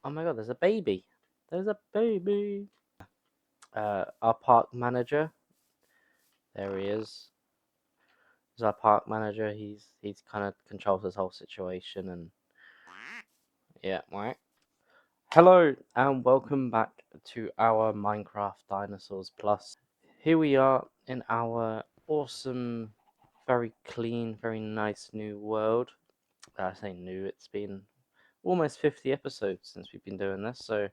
Oh my god, there's a baby. There's a baby. Our park manager. There he is. He's our park manager. He's kind of controls this whole situation and yeah, right. Hello and welcome back to our Minecraft Dinosaurs Plus. Here we are in our awesome, very clean, very nice new world. I say new, it's been almost 50 episodes since we've been doing this, so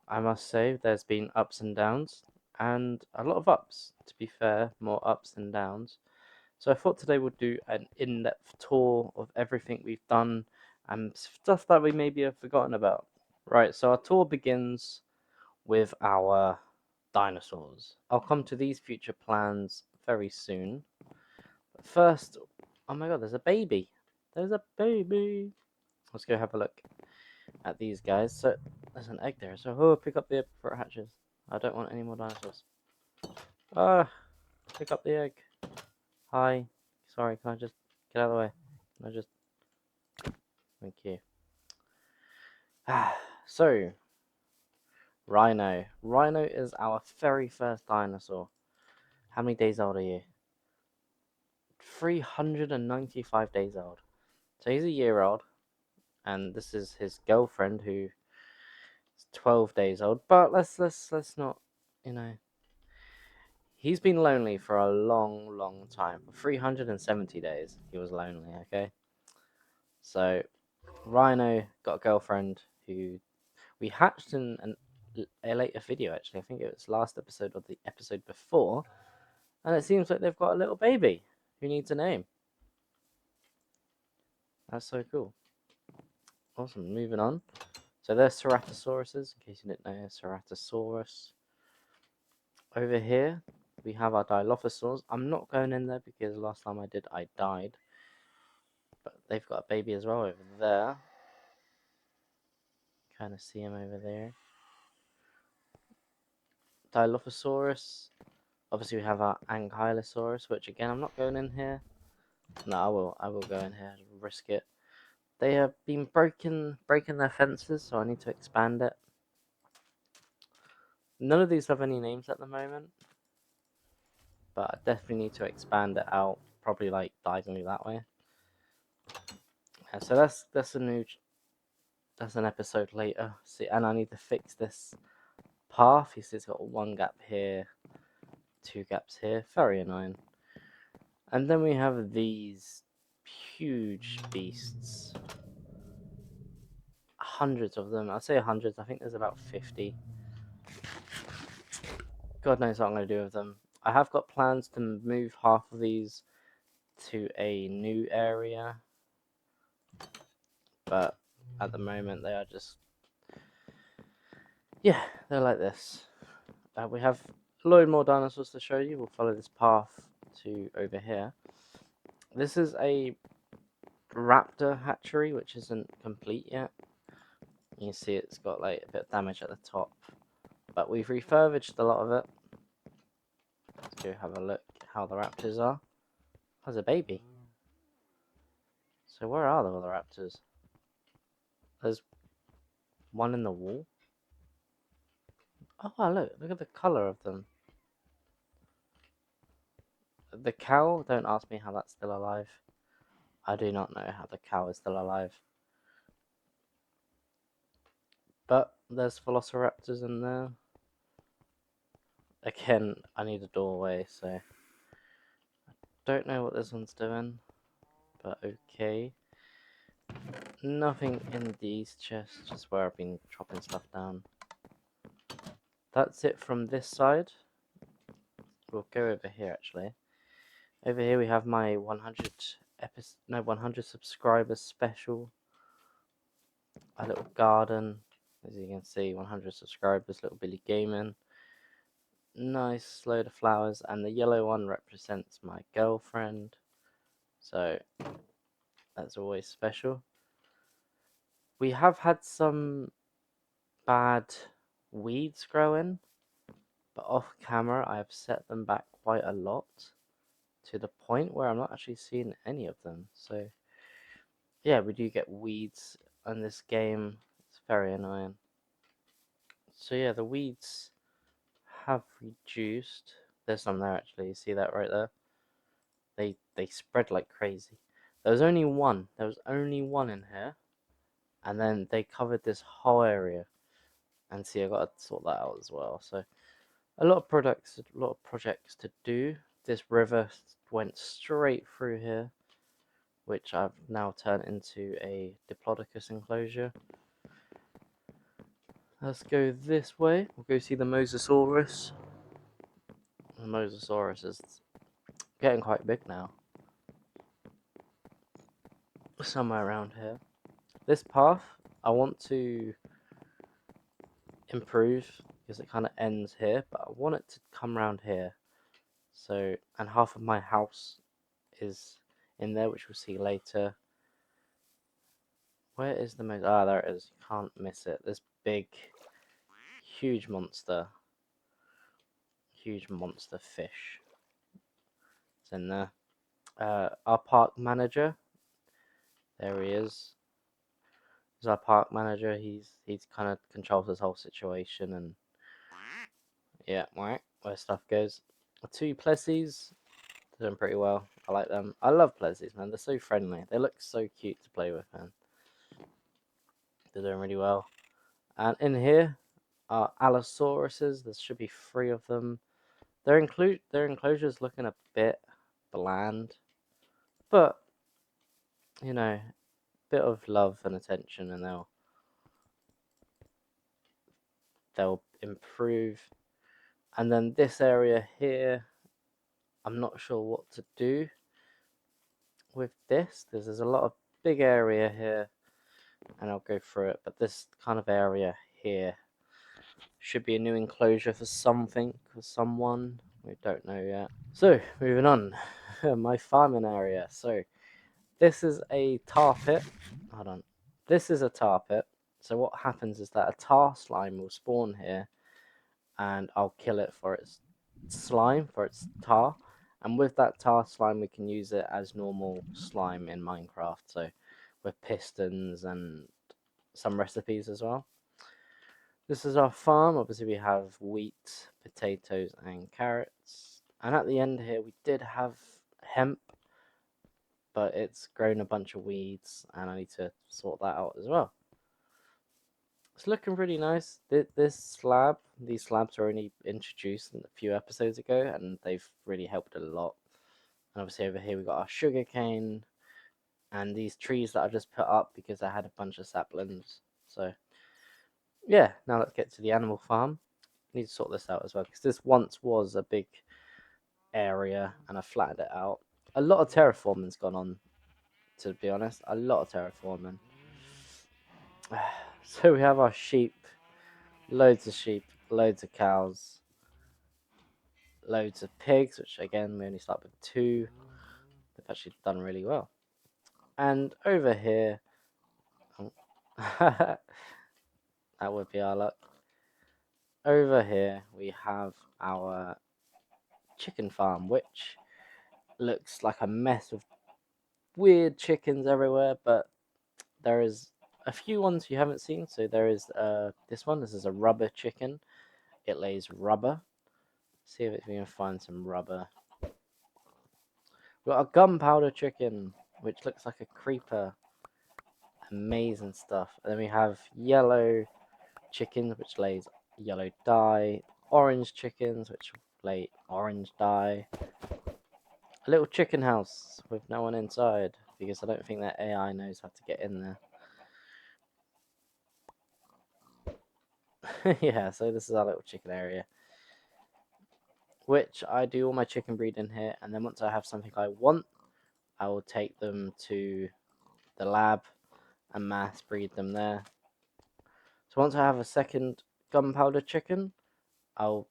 I must say there's been ups and downs, and a lot of ups, to be fair, more ups than downs. So I thought today we'd do an in-depth tour of everything we've done and stuff that we maybe have forgotten about. Right, so our tour begins with our dinosaurs. I'll come to these future plans very soon. But first, oh my god, there's a baby. There's a baby. Let's go have a look at these guys. So there's an egg there. So pick up the egg before it hatches. I don't want any more dinosaurs. Ah, pick up the egg. Hi. Sorry, can I just get out of the way? Can I just? Thank you. So Rhino. Rhino is our very first dinosaur. How many days old are you? 395 days old. So he's a year old, and this is his girlfriend who is 12 days old. But let's not, you know, he's been lonely for a long time. For 370 days, he was lonely, okay? So, Rhino got a girlfriend who we hatched in a later video, actually. I think it was last episode or the episode before. And it seems like they've got a little baby who needs a name. That's so cool. Awesome, moving on. So there's Ceratosauruses, in case you didn't know, Ceratosaurus. Over here, we have our Dilophosaurs. I'm not going in there because last time I did, I died. But they've got a baby as well over there. Kind of see him over there. Dilophosaurus. Obviously, we have our Ankylosaurus, which again, I'm not going in here. No, I will go in here and risk it. They have been breaking their fences, so I need to expand it. None of these have any names at the moment, but I definitely need to expand it out, probably like diagonally that way. Yeah, so that's a new that's an episode later. See, and I need to fix this path. You see, it's got one gap here, two gaps here. Very annoying. And then we have these huge beasts. Hundreds of them. I'd say hundreds. I think there's about 50. God knows what I'm going to do with them. I have got plans to move half of these to a new area, but at the moment they are just, yeah, they're like this. We have a load more dinosaurs to show you. We'll follow this path to over here. This is a raptor hatchery, which isn't complete yet. You can see it's got like a bit of damage at the top, but we've refurbished a lot of it. Let's go have a look how the raptors are. There's a baby. So where are the other raptors? There's one in the wall. Oh, look at the color of them. The cow, don't ask me how that's still alive. I do not know how the cow is still alive. But there's velociraptors in there. Again, I need a doorway, so I don't know what this one's doing, but okay. Nothing in these chests, just where I've been chopping stuff down. That's it from this side. We'll go over here actually. Over here we have my 100 subscribers special. A little garden, as you can see, 100 subscribers, little Billy Gaming. Nice load of flowers, and the yellow one represents my girlfriend, so that's always special. We have had some bad weeds growing, but off camera I have set them back quite a lot to the point where I'm not actually seeing any of them. So yeah, we do get weeds in this game. It's very annoying. So yeah, the weeds have reduced. There's some there actually. You see that right there? They spread like crazy. There was only one. There was only one in here, and then they covered this whole area. And see, I got to sort that out as well. So a lot of projects to do. This river went straight through here, which I've now turned into a Diplodocus enclosure. Let's go this way. We'll go see the Mosasaurus. The Mosasaurus is getting quite big now. Somewhere around here. This path, I want to improve because it kind of ends here, but I want it to come around here. So, and half of my house is in there, which we'll see later. Where is the most? Ah, there it is. You can't miss it. This big, huge monster fish. It's in there. Our park manager. There he is. He's our park manager. He's kind of controls this whole situation and yeah, right where stuff goes. Two Plessies. They're doing pretty well. I like them. I love Plessies, man. They're so friendly. They look so cute to play with, man. They're doing really well. And in here are Allosauruses. There should be 3 of them. Their enclosures looking a bit bland, but you know, a bit of love and attention, and they'll improve. And then this area here, I'm not sure what to do with this because there's a lot of big area here, and I'll go through it. But this kind of area here should be a new enclosure for something, for someone. We don't know yet. So, moving on. My farming area. So, this is a tar pit. Hold on. This is a tar pit. So, what happens is that a tar slime will spawn here, and I'll kill it for its slime, for its tar. And with that tar slime, we can use it as normal slime in Minecraft. So, with pistons and some recipes as well. This is our farm. Obviously, we have wheat, potatoes, and carrots. And at the end here, we did have hemp, but it's grown a bunch of weeds, and I need to sort that out as well. It's looking really nice. These slabs were only introduced a few episodes ago, and they've really helped a lot. And obviously, over here, we got our sugar cane and these trees that I just put up because I had a bunch of saplings. So yeah, now let's get to the animal farm. I need to sort this out as well because this once was a big area and I flattened it out. A lot of terraforming's gone on, to be honest. A lot of terraforming. So we have our sheep, loads of cows, loads of pigs, which again we only start with 2. They've actually done really well. And over here, that would be our luck. Over here we have our chicken farm, which looks like a mess of weird chickens everywhere, but there is a few ones you haven't seen. So there is this one. This is a rubber chicken. It lays rubber. See if we can find some rubber. We've got a gunpowder chicken, which looks like a creeper. Amazing stuff. And then we have yellow chickens, which lays yellow dye. Orange chickens, which lay orange dye. A little chicken house with no one inside, because I don't think that AI knows how to get in there. Yeah, so this is our little chicken area, which I do all my chicken breed in here, and then once I have something I want, I will take them to the lab and mass breed them there. So once I have a second gunpowder chicken, I'll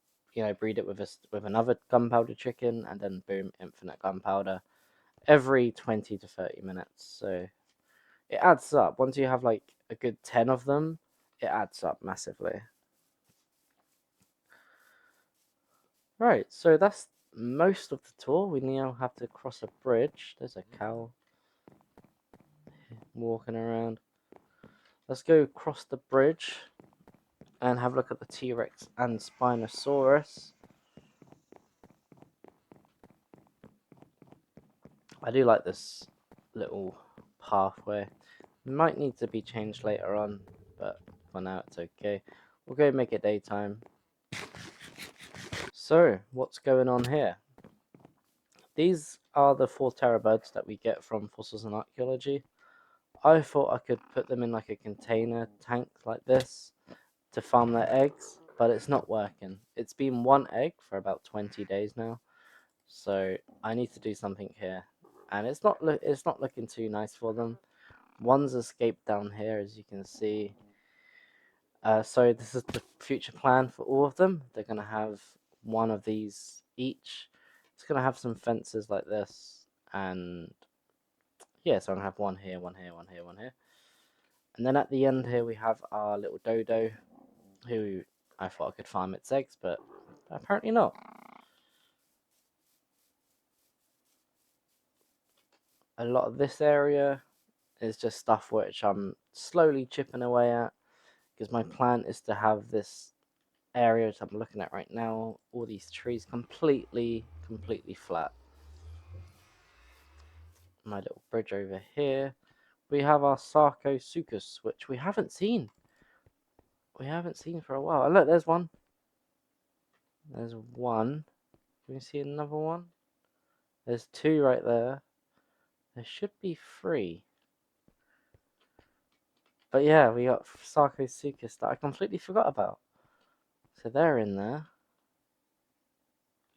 breed it with another gunpowder chicken, and then boom, infinite gunpowder every 20 to 30 minutes. So it adds up. Once you have like a good 10 of them, it adds up massively. Right, so that's most of the tour. We now have to cross a bridge. There's a cow walking around. Let's go across the bridge and have a look at the T-Rex and Spinosaurus. I do like this little pathway. It might need to be changed later on, but for now it's okay. We'll go make it daytime. So, what's going on here? These are the 4 terabirds that we get from Fossils and Archaeology. I thought I could put them in like a container tank like this to farm their eggs, but it's not working. It's been 1 egg for about 20 days now, so I need to do something here. And it's not looking too nice for them. One's escaped down here, as you can see. So this is the future plan for all of them. They're going to have one of these each. It's going to have some fences like this, and yeah, so I'm going to have one here, one here, one here, one here. And then at the end here we have our little dodo, who I thought I could farm its eggs, but apparently not. A lot of this area is just stuff which I'm slowly chipping away at, because my plan is to have this area that I'm looking at right now, all these trees completely flat. My little bridge over here. We have our Sarcosuchus, which we haven't seen. We haven't seen for a while. And look, there's one. There's one. Can you see another one? There's 2 right there. There should be 3. But yeah, we got Sarcosuchus that I completely forgot about. So they're in there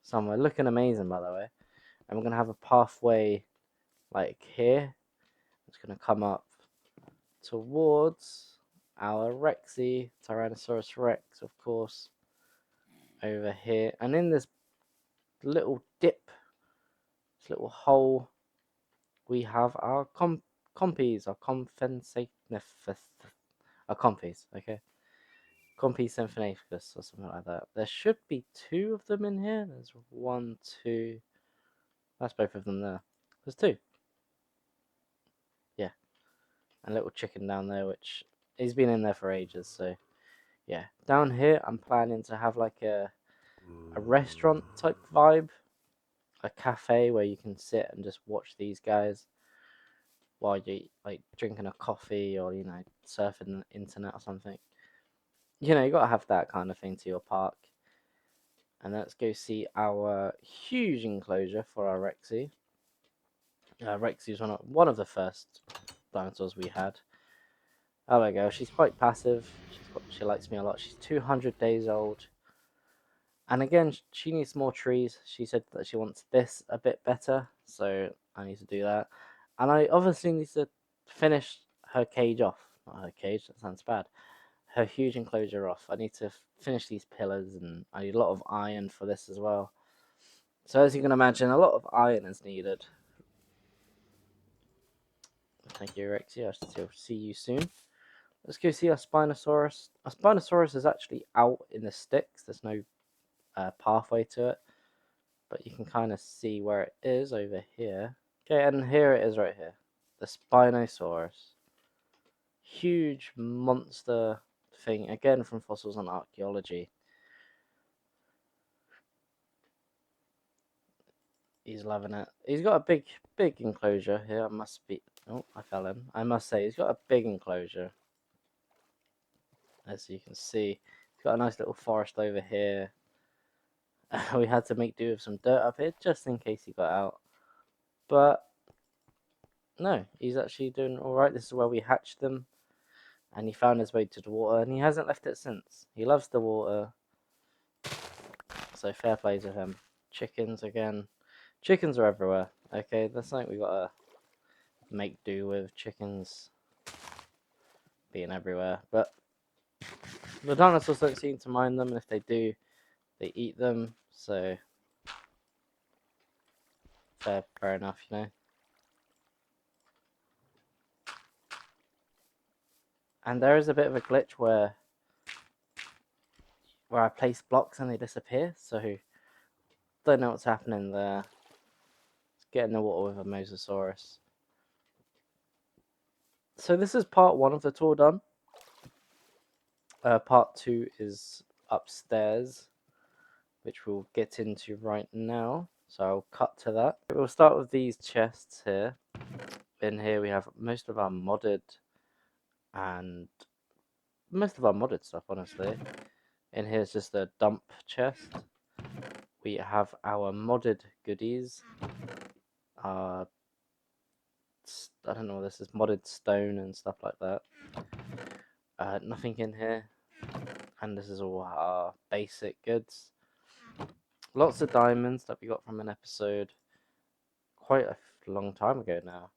somewhere, looking amazing, by the way. And we're gonna have a pathway like here. It's gonna come up towards our Rexy, Tyrannosaurus Rex, of course, over here. And in this little dip, this little hole, we have our compies, our compies, okay? Compy symphonicus or something like that. There should be 2 of them in here. There's 1, 2. That's both of them there. There's 2. Yeah. And a little chicken down there, which he's been in there for ages, so yeah. Down here, I'm planning to have like a restaurant type vibe, a cafe where you can sit and just watch these guys while you like drinking a coffee or surfing the internet or something. You gotta have that kind of thing to your park. And let's go see our huge enclosure for our Rexy. Rexy is one of the first dinosaurs we had. Oh, there we go. She's quite passive. She likes me a lot. She's 200 days old. And again, she needs more trees. She said that she wants this a bit better, so I need to do that. And I obviously need to finish her cage off. Not her cage, that sounds bad. Her huge enclosure off. I need to finish these pillars, and I need a lot of iron for this as well. So as you can imagine, a lot of iron is needed. Thank you, Rexy. I'll see you soon. Let's go see our Spinosaurus. Our Spinosaurus is actually out in the sticks. There's no pathway to it, but you can kind of see where it is over here. Okay, and here it is right here. The Spinosaurus. Huge monster thing, again from Fossils and Archaeology. He's loving it. He's got a big enclosure here. Oh, I fell in. I must say, he's got a big enclosure. As you can see, he's got a nice little forest over here. We had to make do with some dirt up here just in case he got out. But no, he's actually doing alright. This is where we hatched them. And he found his way to the water, and he hasn't left it since. He loves the water. So fair play to him. Chickens again. Chickens are everywhere. Okay, that's something we gotta make do with. Chickens being everywhere. But the dinosaurs don't seem to mind them, and if they do, they eat them. So fair enough, And there is a bit of a glitch where I place blocks and they disappear, so don't know what's happening there. Let's get in the water with a Mosasaurus. So this is part 1 of the tour done. Part 2 is upstairs, which we'll get into right now. So I'll cut to that. We'll start with these chests here. In here we have most of our modded stuff, honestly. In here is just a dump chest. We have our modded goodies. I don't know what this is, modded stone and stuff like that. Nothing in here. And this is all our basic goods. Lots of diamonds that we got from an episode quite a long time ago now.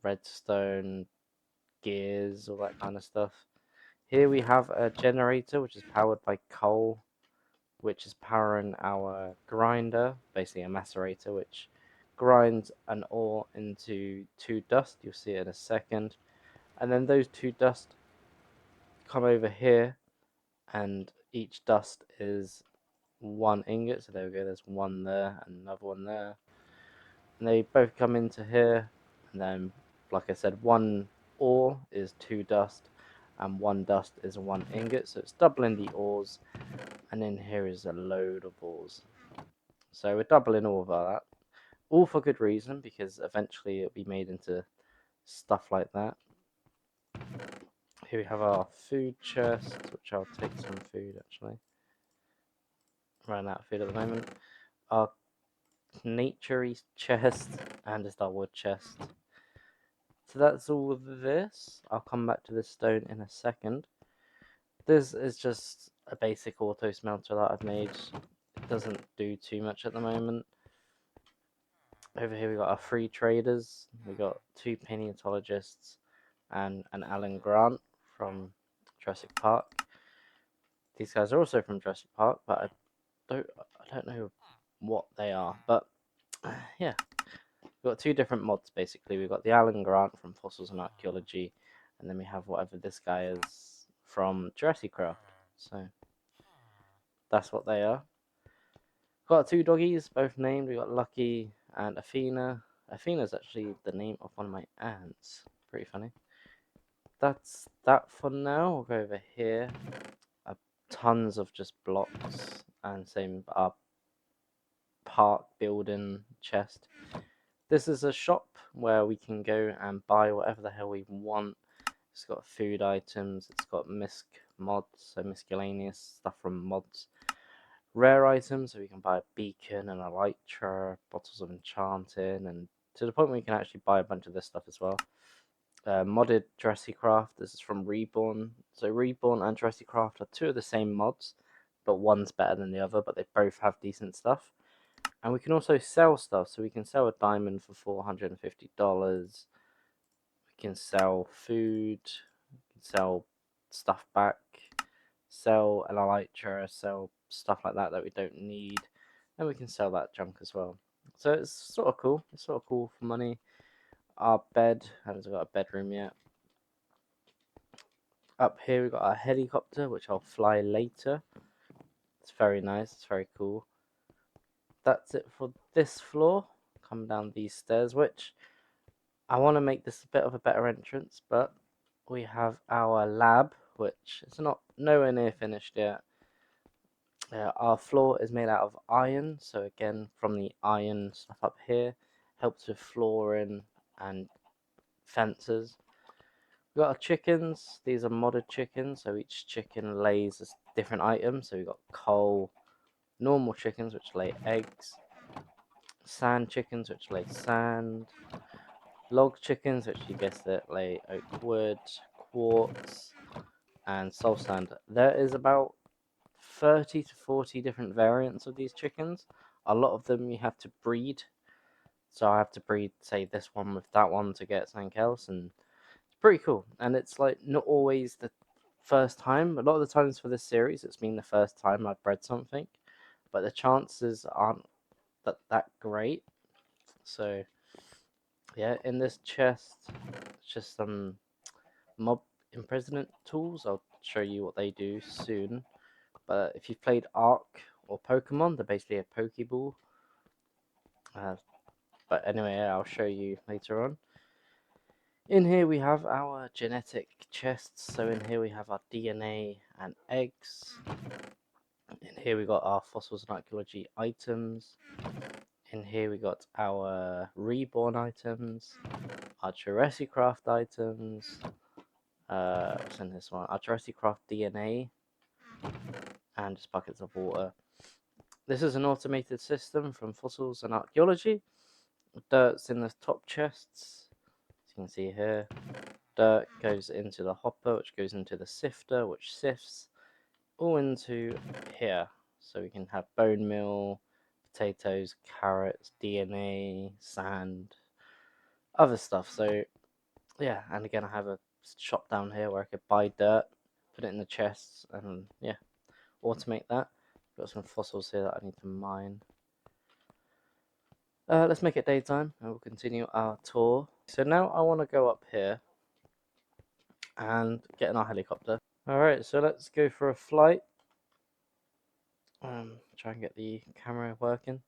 Redstone, gears, all that kind of stuff. Here we have a generator which is powered by coal, which is powering our grinder, basically a macerator, which grinds an ore into 2 dust. You'll see it in a second. And then those 2 dust come over here, and each dust is 1 ingot. So there we go, there's 1 there and another 1 there. And they both come into here, and then, like I said, 1 ore is 2 dust, and 1 dust is 1 ingot. So it's doubling the ores, and then here is a load of ores. So we're doubling all of that. All for good reason, because eventually it'll be made into stuff like that. Here we have our food chest, which I'll take some food actually. Ran out of food at the moment. Our naturey chest, and just our wood chest. So that's all of this. I'll come back to this stone in a second. This is just a basic auto smelter that I've made. It doesn't do too much at the moment. Over here we got our 3 traders. We got 2 paleontologists and an Alan Grant from Jurassic Park. These guys are also from Jurassic Park, but I don't know what they are. But yeah, we've got 2 different mods basically. We've got the Alan Grant from Fossils and Archaeology, and then we have whatever this guy is from JurassiCraft. So that's what they are. Got 2 doggies, both named. We got Lucky and Athena. Athena's actually the name of one of my aunts. Pretty funny. That's that for now. We'll go over here. Tons of just blocks, and same park building chest. This is a shop where we can go and buy whatever the hell we want. It's got food items, it's got misc mods, so miscellaneous stuff from mods. Rare items, so we can buy a beacon and a elytra, bottles of enchanting, and to the point where we can actually buy a bunch of this stuff as well. Modded JurassiCraft, this is from Reborn. So Reborn and JurassiCraft are 2 of the same mods, but one's better than the other, but they both have decent stuff. And we can also sell stuff, so we can sell a diamond for $450. We can sell food, we can sell stuff back, sell an elytra, sell stuff like that that we don't need, and we can sell that junk as well. So it's sort of cool. It's sort of cool for money. Our bed, haven't got a bedroom yet. Up here we've got our helicopter, which I'll fly later. It's very nice, it's very cool. That's it for this floor. Come down these stairs, which I want to make this a bit of a better entrance, but we have our lab, which is nowhere near finished yet. Our floor is made out of iron, so again, from the iron stuff up here, helps with flooring and fences. We've got our chickens. These are modded chickens, so each chicken lays a different item. So we've got coal, normal chickens which lay eggs, sand chickens which lay sand, log chickens which, you guessed it, lay oak wood, quartz, and soul sand. There is about 30 to 40 different variants of these chickens. A lot of them you have to breed. So I have to breed, say, this one with that one to get something else, and it's pretty cool. And it's like not always the first time. A lot of the times for this series, it's been the first time I've bred something, but the chances aren't that great. So yeah, in this chest, it's just some mob imprisonment tools. I'll show you what they do soon. But if you've played Ark or Pokemon, they're basically a Pokeball. But anyway, I'll show you later on. In here we have our genetic chests. So in here we have our DNA and eggs. In here we got our fossils and archaeology items. In here we got our reborn items, our JurassiCraft items. What's in this one? Our JurassiCraft DNA, and just buckets of water. This is an automated system from fossils and archaeology. Dirt's in the top chests, as you can see here. Dirt goes into the hopper, which goes into the sifter, which sifts all into here. So we can have bone meal, potatoes, carrots, DNA, sand, other stuff. So yeah, and again I have a shop down here where I could buy dirt, put it in the chests, and yeah, automate that. Got some fossils here that I need to mine. Let's make it daytime and we'll continue our tour. So now I want to go up here and get in our helicopter. Alright, so let's go for a flight. Try and get the camera working.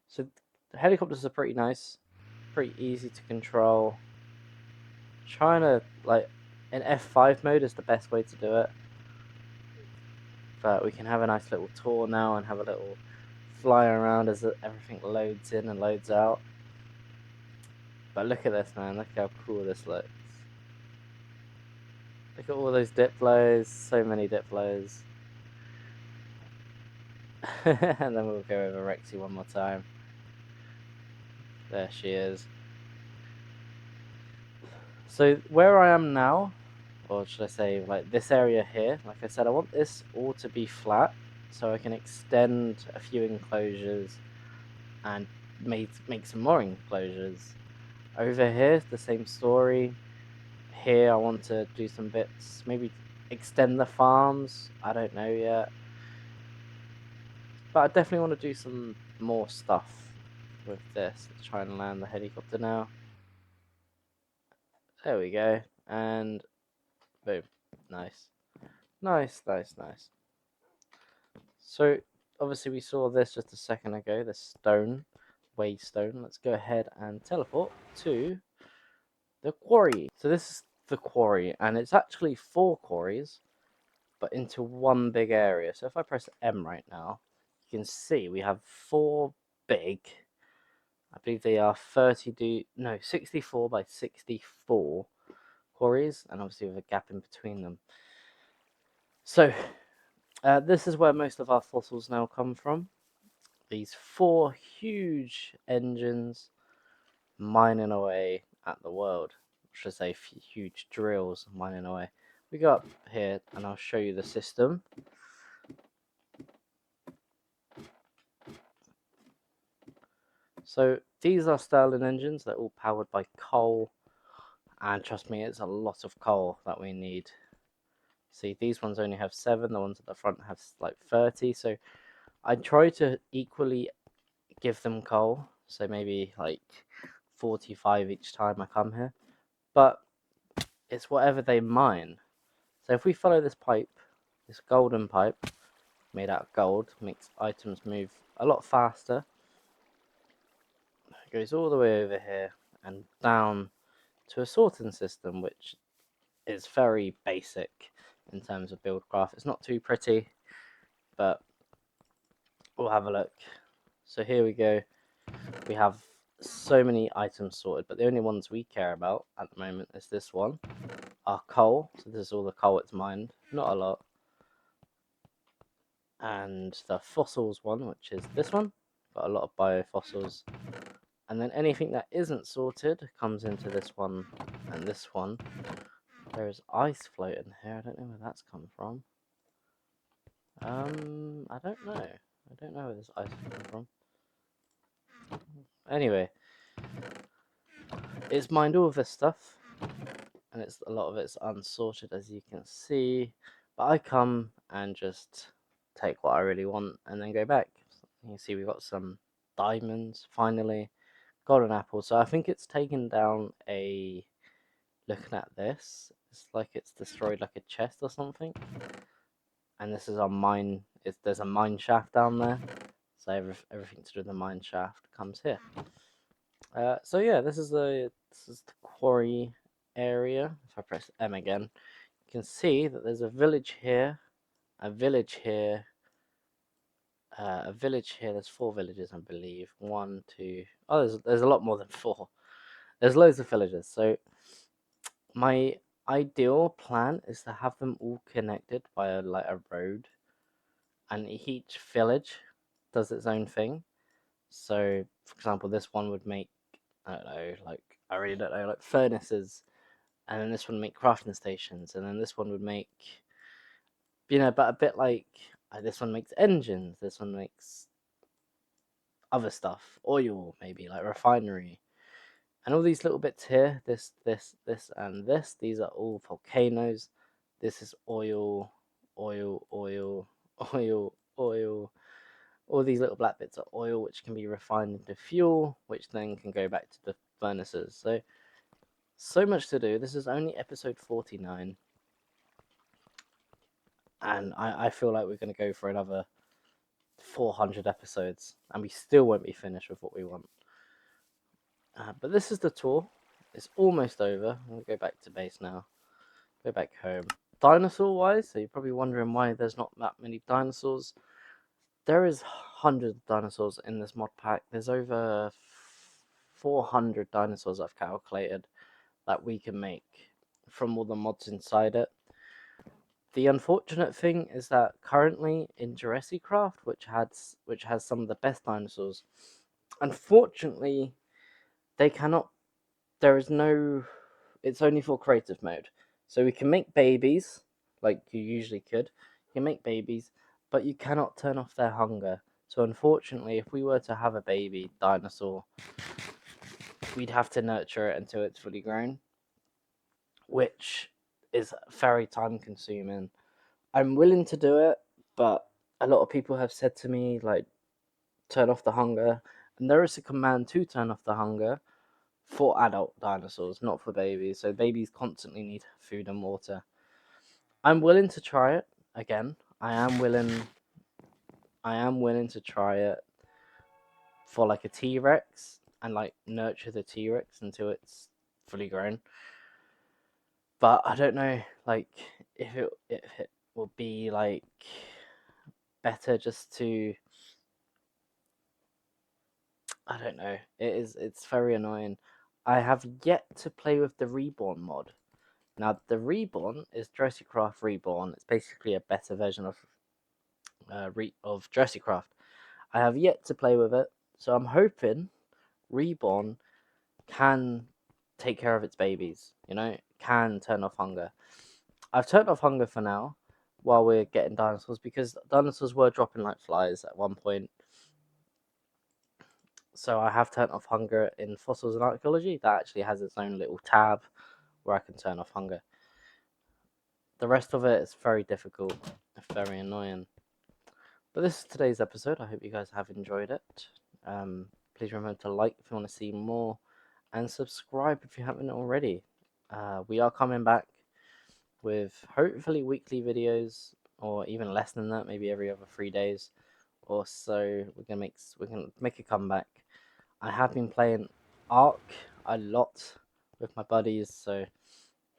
So the helicopters are pretty nice, pretty easy to control. Trying to, like, in F5 mode is the best way to do it. But we can have a nice little tour now and have a little fly around as everything loads in and loads out. But look at this, man. Look how cool this looks. Look at all those diplos. So many diplos. And then we'll go over Rexy one more time. There she is. So where I am now, or should I say like this area here, like I said, I want this all to be flat so I can extend a few enclosures and make some more enclosures. Over here, the same story. Here I want to do some bits, maybe extend the farms, I don't know yet. But I definitely want to do some more stuff with this. Let's try and land the helicopter now. There we go, and boom. Nice. Nice, nice, nice. So, obviously we saw this just a second ago, the stone, waystone. Let's go ahead and teleport to the quarry. So this is the quarry, and it's actually 4 quarries, but into one big area. So if I press M right now, you can see we have 4 big, I believe they are 64 by 64 quarries, and obviously with a gap in between them. So this is where most of our fossils now come from. These 4 huge engines mining away at the world. I should say huge drills mining away. We go up here and I'll show you the system. So these are Stirling engines. They're all powered by coal, and trust me, it's a lot of coal that we need. See, these ones only have 7. The ones at the front have like 30. So I try to equally give them coal. So maybe like 45 each time I come here. But it's whatever they mine. So if we follow this pipe, this golden pipe made out of gold, makes items move a lot faster. It goes all the way over here and down to a sorting system, which is very basic in terms of BuildCraft. It's not too pretty, but we'll have a look. So here we go. We have so many items sorted, but the only ones we care about at the moment is this one, our coal. So this is all the coal it's mined, not a lot. And the fossils one, which is this one, got a lot of biofossils. And then anything that isn't sorted comes into this one and this one. There's ice floating here. I don't know where that's come from. I don't know. I don't know where this ice come from. Anyway, it's mined all of this stuff, and it's a lot of it's unsorted, as you can see. But I come and just take what I really want and then go back. You can see we've got some diamonds finally, golden apples. So I think it's taken down a. Looking at this, it's like it's destroyed like a chest or something. And this is our mine. There's a mine shaft down there, so everything to do with the mine shaft comes here. So yeah, this is the quarry area, if I press M again, you can see that there's a village here, a village here, a village here. There's 4 villages, I believe. 1, 2. Oh, there's a lot more than 4. There's loads of villages. So my ideal plan is to have them all connected by a road, and each village does its own thing. So, for example, this one would make, I don't know, like, I really don't know, like furnaces, and then this one would make crafting stations, and then this one would make, but a bit like this one makes engines, this one makes other stuff, oil, maybe like refinery, and all these little bits here, this, and this, these are all volcanoes. This is oil, oil, oil, oil, oil. All these little black bits are oil, which can be refined into fuel, which then can go back to the furnaces. So much to do. This is only episode 49. And I feel like we're going to go for another 400 episodes. And we still won't be finished with what we want. But this is the tour. It's almost over. I'll go back to base now. Go back home. Dinosaur-wise, so you're probably wondering why there's not that many dinosaurs. There is hundreds of dinosaurs in this mod pack. There's over 400 dinosaurs I've calculated that we can make from all the mods inside it. The unfortunate thing is that currently in JurassiCraft, which has some of the best dinosaurs, unfortunately they cannot. There is no. It's only for creative mode, so we can make babies like you usually could. You can make babies, but you cannot turn off their hunger. So unfortunately, if we were to have a baby dinosaur, we'd have to nurture it until it's fully grown, which is very time consuming. I'm willing to do it, but a lot of people have said to me, like, turn off the hunger. And there is a command to turn off the hunger for adult dinosaurs, not for babies. So babies constantly need food and water. I'm willing to try it again. I am willing to try it for like a T-Rex and like nurture the T-Rex until it's fully grown. But I don't know, like, if it will be like better just to, I don't know. It's very annoying. I have yet to play with the Reborn mod. Now the Reborn is JurassiCraft Reborn. It's basically a better version of JurassiCraft. I have yet to play with it, so I'm hoping Reborn can take care of its babies. Can turn off hunger. I've turned off hunger for now while we're getting dinosaurs, because dinosaurs were dropping like flies at one point. So I have turned off hunger in fossils and archaeology. That actually has its own little tab where I can turn off hunger. The rest of it is very difficult, very annoying. But this is today's episode. I hope you guys have enjoyed it. Please remember to like if you want to see more, and subscribe if you haven't already. We are coming back with hopefully weekly videos, or even less than that, maybe every other 3 days or so. We're gonna make a comeback. I have been playing Ark a lot with my buddies, so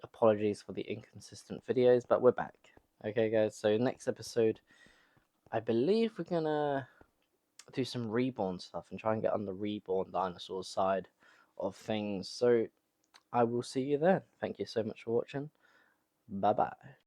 apologies for the inconsistent videos, but we're back. Okay, guys, so next episode, I believe we're gonna do some Reborn stuff and try and get on the Reborn dinosaurs side of things. So I will see you then. Thank you so much for watching. Bye bye.